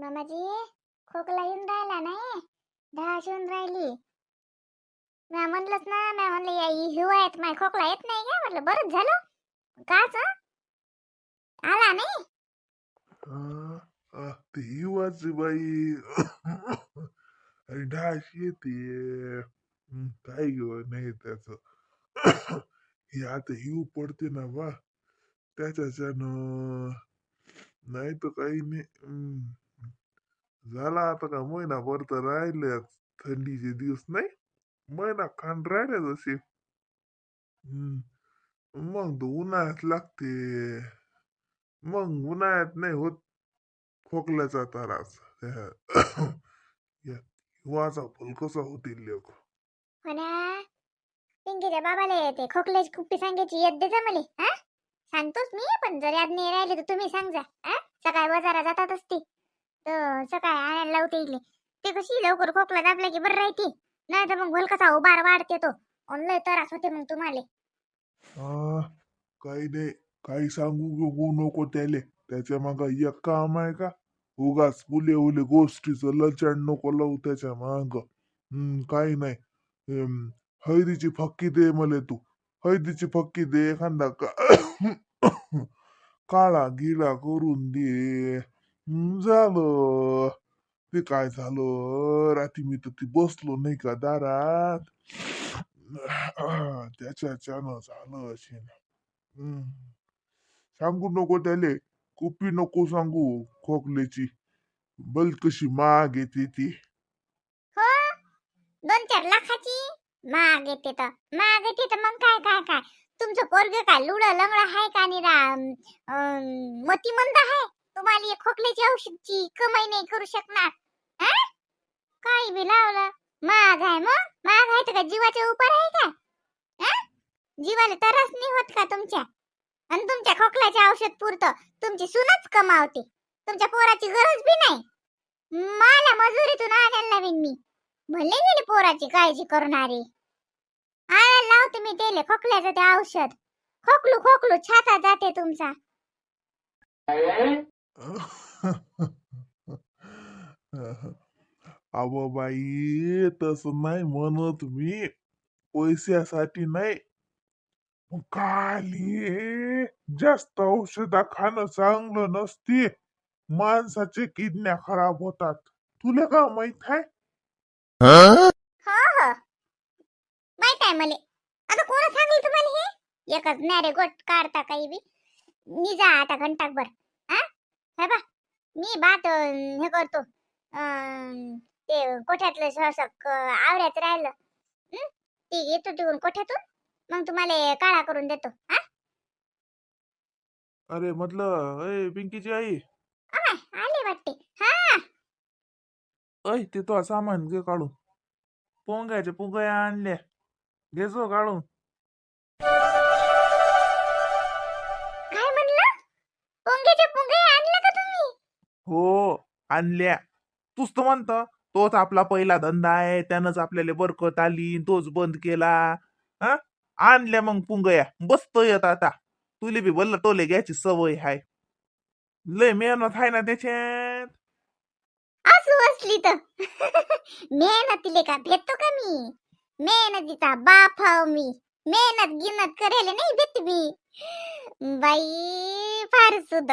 मामाजी, खोकला येऊन राहिला नाही, ढास येऊन राहिली. म्या म्हणलंच ना, म्या म्हणलं या हिवाळ्यात माय खोकला येत नाही का? म्हटलं बरंच झालं. काच आला नाही. ते हिवाची बाई आणि ढास येते. काय घेऊ नाही त्याच. हे आता हिव पडते ना बा, त्याच्यानं नाही तर काही नाही. झाला आता का महिनाभर तर राहिले, थंडीचे दिवस नाही, महिना खान राहिले जसे. मग तो उन्हाळ्यात लागते, मग उन्हाळ्यात नाही होत खोकल्याचा त्रास. हिवाचा फुल कसा होतील लेख. हो ना, पिंकीच्या बाबाला येते खोकल्याची कुप्पी सांगायची येत दे जा मले. सांगतोच मी, पण जर याद नाही राहिले तर तुम्ही सांगा. सकाळी बाजारात जातात असते तर सकाळी आणायला लावते इले. ते कशी लवकर खोकला दाबला की बरं राहते, नाही तर मग भल कसा उभार वाढते तो, लय त्रास होते मग तुम्हाला. काही नाही, काही सांगू नको त्याले. त्याच्या माग एक काम आहे का? उगाच उले उले गोष्टीचं लचण नको लावू त्याच्या माग. काही नाही. हळदीची फक्की दे मले तू. हळदीची फक्की दे, एखादा काळा गिळा करून दे. झालं. ते काय झालं, रात्री मी तर ती बसलो नाही का दारात, त्याच्यानं झालं असेल. सांगू नको त्याले, कुपी नको सांगू खोकल्याची. बल कशी माग येते ती. हो, 2-4 लाखाची माग येते तर मग काय काय काय तुमचं पोरग काय लुड लंगड आहे का? मतिमंद आहे? तुम्हाला खोकल्याची औषधची कमाई नाही करू शकणार? काही बी लावलं माग आहे. मग माग आहे तर का जीवाच्या उपर आहे का? जीवाला त्रास नाही होत का तुमच्या? आणि तुमच्या खोकल्याचे औषध पुरतं तुमची सूनच कमावते, तुमच्या पोराची गरज बी नाही. मला मजुरीतून आणायला लावीन मी, भले गेले पोराची काळजी करणारी. आणायला लावते मी तेले खोकल्याचं ते औषध. खोकलू खोकलू छाता जाते तुमचा. अव बाई, तसं नाही म्हणत मी, पैशासाठी नाही. खाली जास्त औषधा खाणं चांगलं नसते, माणसाचे किडन्या खराब होतात. तुला का माहित आहे? हो हो माहित आहे मले. आता कोण सांगेल तुम्हाला हे? एकच नारे गोट काढता काही बी. निजा आता घंटाभर. हे बा, मी बात हे करतो. ते कोठ्यातलं शसक आवऱ्याच राहिलं, ते येतो तिकडून कोठ्यातून, मग तुम्हाला काळा करून देतो. अरे म्हटलं, अय पिंकीची आई, आले वाटते. अय ते तो सामान घे काढून. पोंगाच्या पुंगया आणल्या, घेजो काढून. काय म्हणलं? पोंग्याचे पोंगे आणले का तुम्ही? हो, आणल्या. तूच तर म्हणत तोच आपला पहिला धंदा आहे, त्यानंच आपल्याला बरकत आली, तोच बंद केला. आणल्या मग पुंगया, बसतो येत आता. तुले बी बल्ल टोले घ्यायची सवय हाय, लय मेहनत आहे ना त्याच्यात. असू असली तर मेहनतीले का भेटतो का मी? मेहनतीचा बाप हाव मी. मेहनत गिनत करेल नाही भेट मी बाई. फार सुद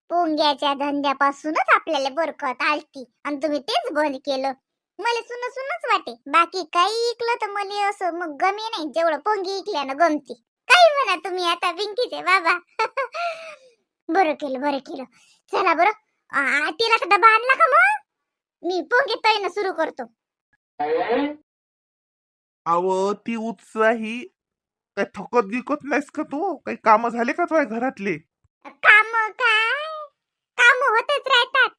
पोंग्याच्या धंद्यापासूनच आपल्याला बरकत आलती आणि तुम्ही तेच बंद केलं. मला सुनच वाटे, बाकी काही इकलं तर मला असं मग गमे नाही जेवढं पोंगी इकल्यानं गमती. काही म्हणा तुम्ही आता पिंकीचे बाबा. बरं केलं. चला बरं, तिला डबा आणला का? मग मी पोंगे तळणं सुरू करतो. अव ती उत्साही, काय थकत गिकत नाहीस का तू? काही काम झाले का तुझ्या घरातले? काम काय, काम होतच राहतात.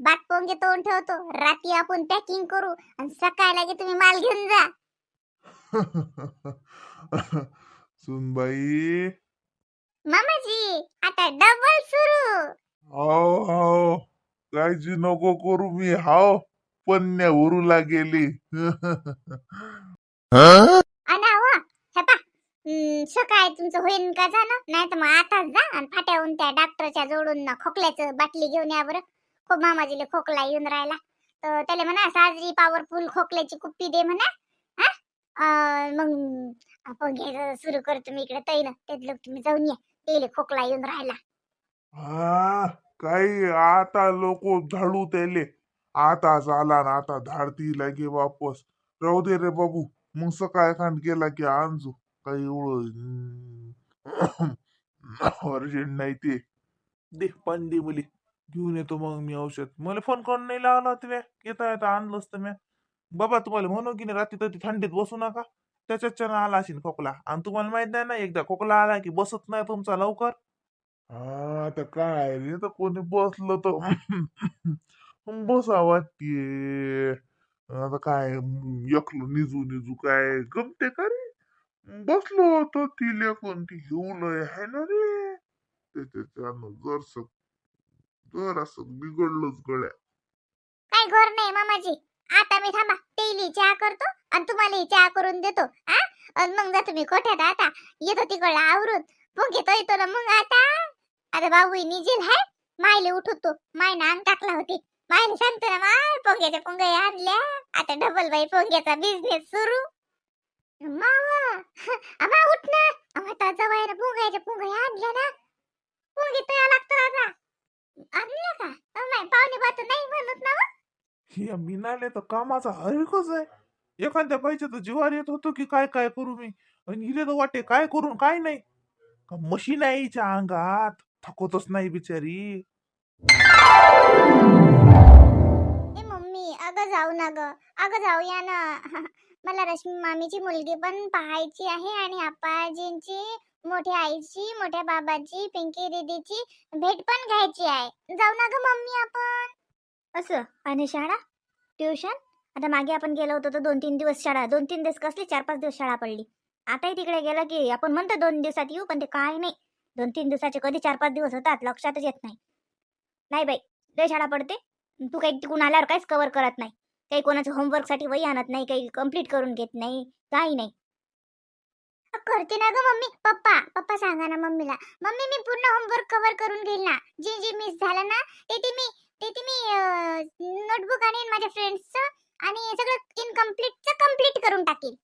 बात पोंगे तोंड ठेवतो, रात्री आपण पॅकिंग करू आणि सकाळी लागे तुम्ही माल घेऊन जा. सुनबाई, मामाजी आता डबल सुरू. हाव काळजी नको करू, मी हाव पन्न्या उरू लागेली. सकाळी तुमचं होईन का जाणं? नाही तर मग आताच जा आणि फाट्याहून त्या डॉक्टरच्या जोडून खोकल्याचं बाटली घेऊन या बरं. खूप मामाजीले खोकला येऊन राहिला, तर त्याला म्हणा साजरी पॉवरफुल खोकल्याची कुप्पी दे म्हणा. मग आपण घ्यायचं सुरू करतो मी इकडे तैन तेच लोक तुम्ही जाऊन या, तेले खोकला येऊन राहिला. हा काही आता लोक झाडू त्याले, आता झाला ना आता धाडती लागे वापस. राहू दे रे बाबू, मग सकाळ खांड गेला की आणजो. काही एवढं अर्जंट नाही ते. दे पण दे मुली, घेऊन येतो मग मी औषध. मला फोन करून नाही लावला तुम्ही, येता येता आणलं असतं मी. बाबा तुम्हाला म्हणू की नाही रात्री तर थंडीत बसू नका, त्याच्यात आला असेल खोकला. आणि तुम्हाला माहित नाही ना, एकदा खोकला आला की बसत नाही तुमचा लवकर. हा आता काय रे, तर कोणी बसलं तर बसा वाटते. आता काय एकलं निजू निजू काय गमते का रे. बसलो होतो तिले कोणती घेऊन आहे ना रे, त्याच्यानं जर असं बिघडलंच गळ्या. काय घर नाही मामाजी, आता मी थांबा तेली चहा करतो आणि तुम्हाला चहा करून देतो. आणि मग जा तुम्ही कोठ्यात, आता येतो तिकडला आवरून. मग येतो ना मग आता बाबू निजेल हाय, मायले उठवतो. मायने अंग टाकला होते, मायने सांगतो ना माय पोंग्याच्या पोंग्या आणल्या, आता डबल बाई पोंग्याचा बिझनेस सुरू. मावा आम्हा उठ ना, आम्हा ताजा बाहेर पोंग्याच्या पोंग्या आणल्या ना, पोंगे तयार लागतो आता. आणल्या का माय पाहुणे बात नाही म्हणत ना. हे मिनाले तर कामाचा हरकच आहे. एखाद्या पाहिजे तर जीवार येत होतो की काय काय करू मी, आणि हिले तर वाटे काय करून काय नाही. का मशीन आहे हिच्या अंगात, थकवतच नाही बिचारी. ए मम्मी अगं जाऊ ना ग, अगं जाऊया ना. मला रश्मी मामीची मुलगी पण पाहायची आहे आणि आपाजींची, मोठ्या आईची, मोठ्या बाबाची, पिंकी दीदीची भेट पण घ्यायची आहे. जाऊ ना ग मम्मी आपण. असं आणि शाळा ट्युशन, आता मागे आपण गेलो होतो तर 2-3 दिवस शाळा, 2-3 दिवस कसली 4-5 दिवस शाळा पडली. आताही तिकडे गेलं की आपण म्हणतो 2 दिवसात येऊ, पण ते काय नाही, 2-3 दिवसाचे कधी 4-5 दिवस होतात लक्षातच येत नाही. नाही बाई, लय शाळा पडते. तू काही तिकून आल्यावर काहीच कव्हर करत नाही, काही कोणाचं होमवर्कसाठी वही आणत नाही, काही कम्प्लीट करून घेत नाही, काही नाही. करते ना ग मम्मी. पप्पा पप्पा सांगा ना मम्मीला, मम्मी मी पूर्ण होमवर्क कव्हर करून घेईल ना. जे जे मिस झालं ना ते मी नोटबुक आणि माझ्या फ्रेंड्सचं आणि सगळं इनकम्प्लीटचं कम्प्लीट करून टाकेल.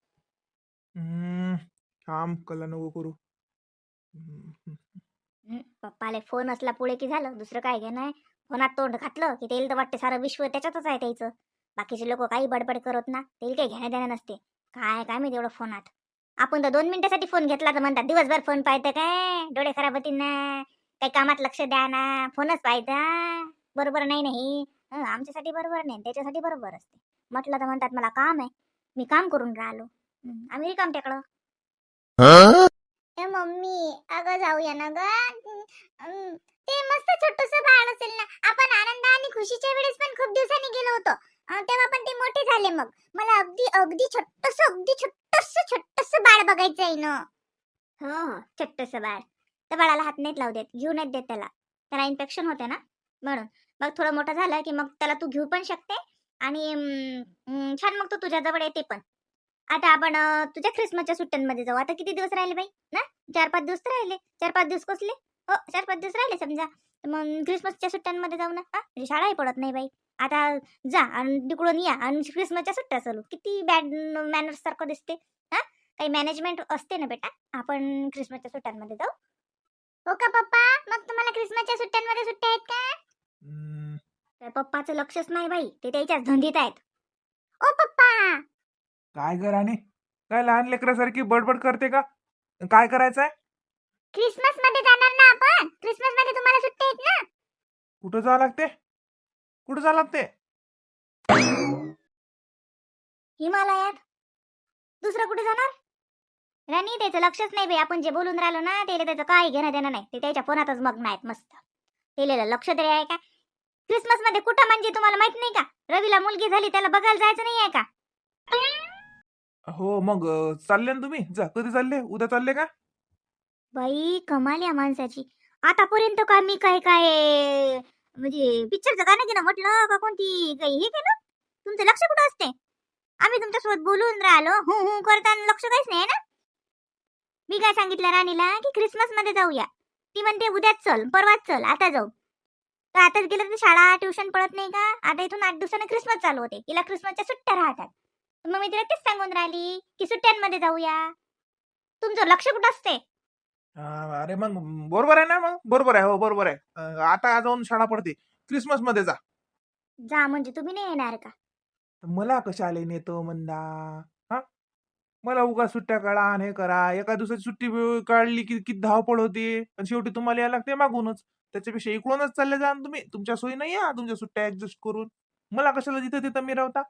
काम कला नको करू. पप्पाले फोन असला पुढे की झालं, दुसरं काय घे नाही. फोनात तोंड घातलं की तेल तर वाटते सारं विश्व त्याच्यातच आहे त्याचं. बाकीचे लोक काही बडबड करत ना, तेल काही घेण्या देणं नसते. काय मी तेवढं फोनात. आपण तर 2 मिनिटासाठी फोन घेतला तर म्हणतात दिवसभर फोन पाहते काय, डोळे खराब होतील ना, काही कामात लक्ष द्या ना, फोनच पाहता. बरोबर नाही नाही, आमच्यासाठी बरोबर नाही, त्याच्यासाठी बरोबर असते. म्हटलं तर म्हणतात मला काम आहे, मी काम करून राहिलो. आम्ही रिकाम टेकडं. ए मम्मी अगं जाऊया ना ग. ते मस्त छोटस बाळ असेल ना, आपण आनंद आणि खुशीच्या वेळेस पण खूप दिवसांनी गेलो होतो, तेव्हा पण ते मोठे झाले. मग मला अगदी अगदी छोटस बाळ बघायचं आहे ना. हो छोटस बाळ. त्या बाळाला हात नाहीत लावू देत, घेऊ नाहीत देत त्याला इन्फेक्शन होते ना, म्हणून. मग थोडं मोठं झालं की मग त्याला तू घेऊ पण शकते आणि छान मग तो तुझ्या जवळ येते पण. आता आपण तुझ्या ख्रिसमसच्या सुट्ट्यांमध्ये जाऊ. आता किती दिवस राहिले बाई ना, 4-5 दिवस राहिले. 4-5 दिवस कसले, हो 4-5 दिवस राहिले समजा. मग ख्रिसमसच्या सुट्ट्यांमध्ये जाऊ ना. म्हणजे शाळाही पडत नाही बाई. आता जा आणि तिकडून या आणि ख्रिसमसच्या सुट्ट्या चालू. किती बॅड मॅनर्स सारखं दिसते. काही मॅनेजमेंट असते ना बेटा. आपण ख्रिसमसच्या सुट्ट्यांमध्ये जाऊ. हो का पप्पा, मग तुम्हाला ख्रिसमसच्या सुट्ट्यांमध्ये सुट्ट्या आहेत का? पप्पाचं लक्षच नाही बाई, ते त्याच्याच धंदीत आहेत. ओ पप्पा काय कर आणि काय लहान लेकरासारखी बडबड करते का, काय करायचंय? ख्रिसमस मध्ये जाणार ना आपण, ख्रिसमस मध्ये तुम्हाला सुट्ट्या आहेत ना. कुठं जावं लागते, कुठं जावं लागते? हिमालयात. दुसरं कुठे जाणार? राणी त्याचं लक्षच नाही बाई, आपण जे बोलून राहिलो ना त्याला त्याचं काही घेणं देणं नाही, ते त्याच्या फोनातच मग्न आहेत मस्त. त्याला लक्ष तरी आहे का ख्रिसमस मध्ये कुठं? म्हणजे तुम्हाला माहित नाही का, रवीला मुलगी झाली त्याला बघायला जायचं नाही आहे का? हो मग चालले ना तुम्ही, जा. कधी चालले, उद्या चालले का? बाई कमाल या माणसाची. आतापर्यंत का मी काय काय म्हणजे पिक्चरचं गाणं घेणं म्हटलं का कोणती काही हे केलं, तुमचं लक्ष कुठं असते? आम्ही तुमच्यासोबत बोलून राहिलो, हू करताना लक्ष काहीच नाही ना. मी काय सांगितलं राणीला की ख्रिसमस मध्ये जाऊया, ती म्हणते उद्याच चल, परवाच चल, आता जाऊ. तर आताच गेलं तर शाळा ट्युशन पळत नाही का? आता इथून 8 दिवसानं ख्रिसमस चालू होते. तिला ख्रिसमसच्या सुट्ट्या राहतात. मग मी तिला तेच सांगून राहिली की सुट्ट्यांमध्ये जाऊया. तुमचं लक्ष कुठं असते? अरे मग बरोबर आहे ना, मग बरोबर आहे, हो बरोबर आहे. आता जाऊन शाळा पडते, क्रिसमस मध्ये जा. जा म्हणजे तुम्ही नाही येणार का? मला कशाला नेतो म्हणला? हा, मला उगा सुट्ट्या काढा आणि हे करा. एका दिवसाची सुट्टी काढली की किती धावपळ होते आणि शेवटी तुम्हाला यायला लागते मागूनच. त्याच्यापेक्षा इकडूनच चालले जा ना तुम्ही. तुमच्या सोयी नाही या तुमच्या सुट्ट्या ऍडजस्ट करून. मला कशाला जिथं तिथं मिरवता?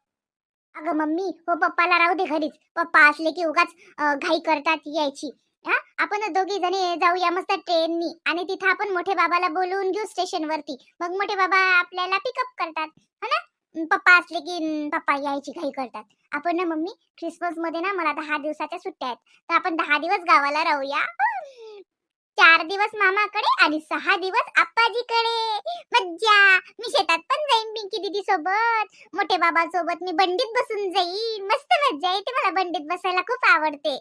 अगं मम्मी हो पप्पाला राहू दे घरीच. पप्पा असले की उगाच घाई करतात यायची. हा आपण दोघी जणी जाऊया मस्त ट्रेननी आणि तिथं आपण मोठे बाबाला बोलवून घेऊ स्टेशन वरती. मग मोठे बाबा आपल्याला पिकअप करतात है ना. पप्पा असले की पप्पा यायची घाई करतात. आपण ना मम्मी क्रिसमस मध्ये ना मला 10 दिवसाच्या सुट्ट्या आहेत. तर आपण 10 दिवस गावाला राहूया. 4 दिवस मामाकडे आणि 6 दिवस आप्पाजीकडे. मज्जा. मी शेतात पण जाईन पिंकी दीदी सोबत. मोठे बाबा सोबत मी बंडीत बसून जाईन. मस्त मज्जा येते मला बंडीत बसायला खूप आवडते.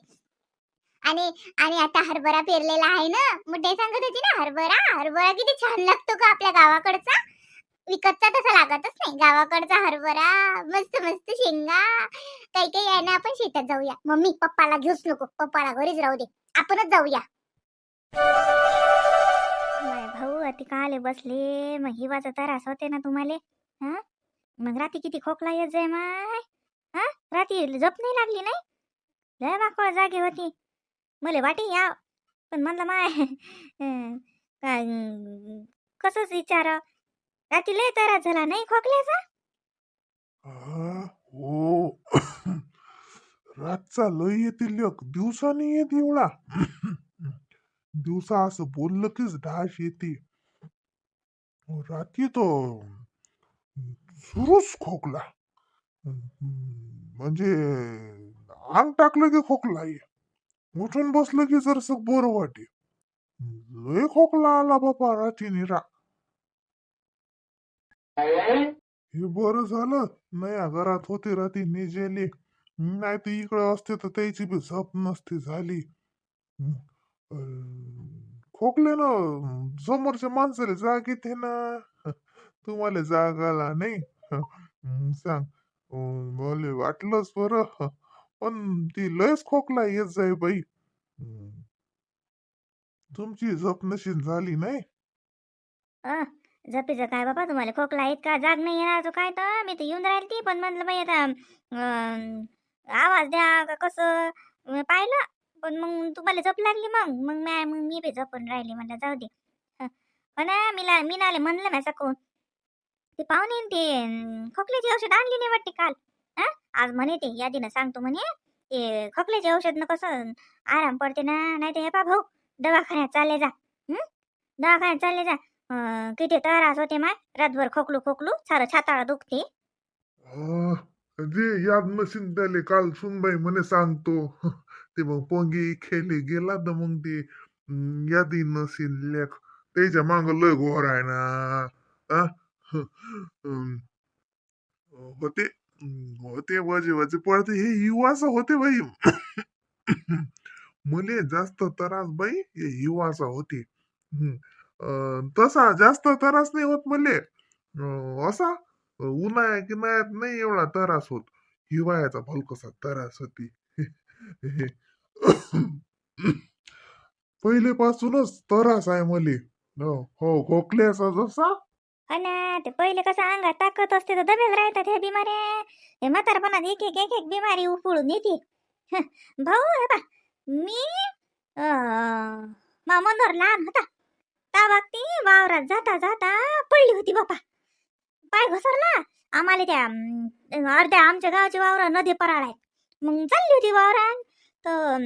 आणि आणि आता हरभरा पेरलेला आहे ना. मोठे सांगत होती ना हरभरा हरभरा किती छान लागतो का आपल्या गावाकडचा. विकतचा तसा लागतच नाही. गावाकडचा हरभरा मस्त मस्त शेंगा. काही काही आहे ना आपण शेतात जाऊया. मम्मी पप्पाला घेऊच नको. पप्पाला घरीच राहू दे. आपणच जाऊया. माय भाऊ अति काले बसले. मग हिवाचा त्रास होते ना तुम्हाला. हा मग रात्री किती खोकला येत जाय माय. हा रात्री झोप नाही लागली नाही. लय वाकळ जागी होती. मला वाटे या पण म्हणलं माय काय कसंच विचार रात्री लय त्रास झाला नाही खोकल्याचा. हो. रातचा लय येतील दिवसाने येत एवढा. दिवसा असं बोललं कीच डास येते. रात्री तो सुरूच खोकला. म्हणजे अंग टाकलं की खोकला ये. उठून बसलं की जरस बरं वाटे. लय खोकला आला बाबा रात्री निरा. हे बरं झालं नाही घरात होते रात्री निजेली. नाही तर इकडं असते तर त्याची बी झप नसती झाली. खोकले ना समोरच्या माणसाला जाग येते ना. तुम्हाला जाग आला नाही. सांग. मला वाटलंच बरं. पण ती लयच खोकला येत जाय बाई. तुमची झप नशीन झाली नाही. झोपेचं काय बाबा तुम्हाला खोकला इतका जाग नाही येणार तो काय तर मी तर येऊन राहिली ती पण म्हणलं बाई आता आवाज द्या का कसं पाहिलं. पण मग तुम्हाला झोप लागली मग मी बी झोपून राहिली म्हणलं जाऊ दे. हो ना मी नाले म्हणलं ना सकून ते पाहुणे ते खोकल्याची औषध आणली नाही वाटते काल. हा आज म्हणे ते यादीनं सांगतो म्हणे ते खोकल्याचे औषध न कसं आराम पडते ना. नाही ते हे पा भाऊ दवाखान्यात चालले जा. दवाखान्यात चालले जा. किती त्रास होते माय रातभर खोकलू खोकलू सारं छाताळा दुखते. जे याद नशीन त्याले काल सुनबाई म्हणे सांगतो. ते मग पोंगी खेळले गेला तर मग ते यादी नशीन लेख त्याच्या माग लय घोर आहे ना. आ? होते होते वजे वजे पडते हे युवाचा होते बाई. मले जास्त त्रास बाई हे युवाचा होते. तसा जास्त त्रास नाही होत मले. असा उन्हाळ्या गिन्हाळ्यात नाही एवढा त्रास होत. हिवाळ्याचा भलकसा त्रास होती. पहिलेपासूनच त्रास आहे मले. हो खोकल्याचा जसा. हो ना ते पहिले कसं अंगात ताकद असते तर दबेच राहतात ह्या बिमाऱ्या. हे म्हातारपणात एक बिमारी उपळून येते. भाऊ हे बा मी मनोहर लहान होता त्या बाबती वावरात जाता जाता पडली होती बापा. पाय घसरला. आम्हाला त्या अर्ध्या आमच्या गावची वावर नदी पराळ आहेत. मग चालली होती वावरात तर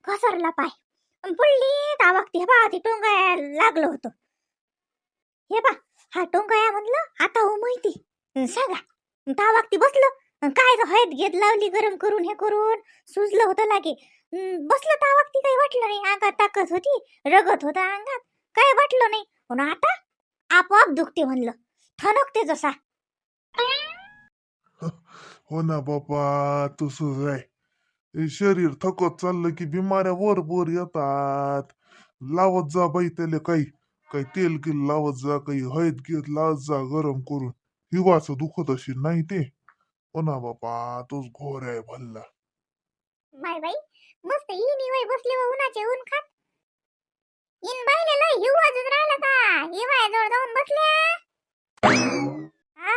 घसरला पाय पडली त्या बाबती हे बा ती टोंगा लागलं होतं. हे बा हा टोंगाया म्हणलं आता हो माहिती सांगा. त्या बाबती बसलं काय हयत घेत लावली गरम करून हे करून सुजलं होतं लागे. बसलं त्या बाबती काही वाटलं नाही. अंगात ताकद होती रगत होता अंगात काही वाटलं नाही. पण आता आपोआप दुखते म्हणलं ठणकते जसा. हो ना बाबा तसंच आहे. हे शरीर थकत चाललं की बिमाऱ्या वर वर येतात. लावत जा बाई त्याला काही काही तेल गिल लावत जा, काही हळद घेत लावत जा गरम करून. हिवाचं दुखत असेल नाही ते. हो ना बापा, तोच घोर आहे भल्ला. माय बाई मस्त इनी वय बसले व उन्हाचे ऊन खात. इन बाईले लय हिव वाजून राहिला का? हिवाय जवळ जाऊन बसल्या. आ?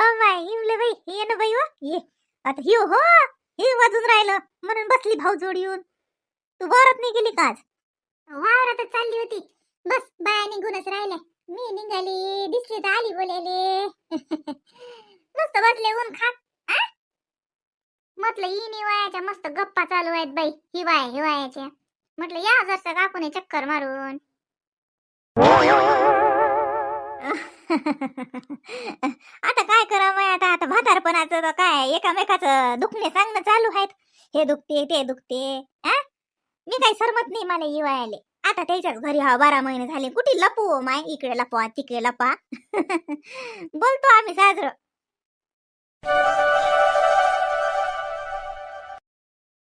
ओ बाई इमले बाई ये ना बाई वा ये. आता हिव हो हिव वाजून राहिलं म्हणून बसली भाऊ जोड येऊन. तू वावरात नाही गेली का आज? वावरातच चालली होती. बस बाया निघूनच राहिल्या. मी निघाली दिसली तर आली बोलायले. मस्त बसले ऊन खात. आ? म्हटलं इनी वयाच्या मस्त गप्पा चालू आहेत बाई हिवाळ्याच्या. म्हटलं या जरसा काकूने चक्कर मारून. आता काय करावं आता आता म्हातारपणाचं तर काय एकामेकाचं दुखणे सांगणं चालू आहेत. हे दुखते ते दुखते. आ मी काही सरमत नाही मला हिवाळ्याले. आता त्याच्याच घरी 12 महिने झाले कुठे लपू माय इकडे लपवा तिकडे लपा. बोलतो आम्ही साजरं.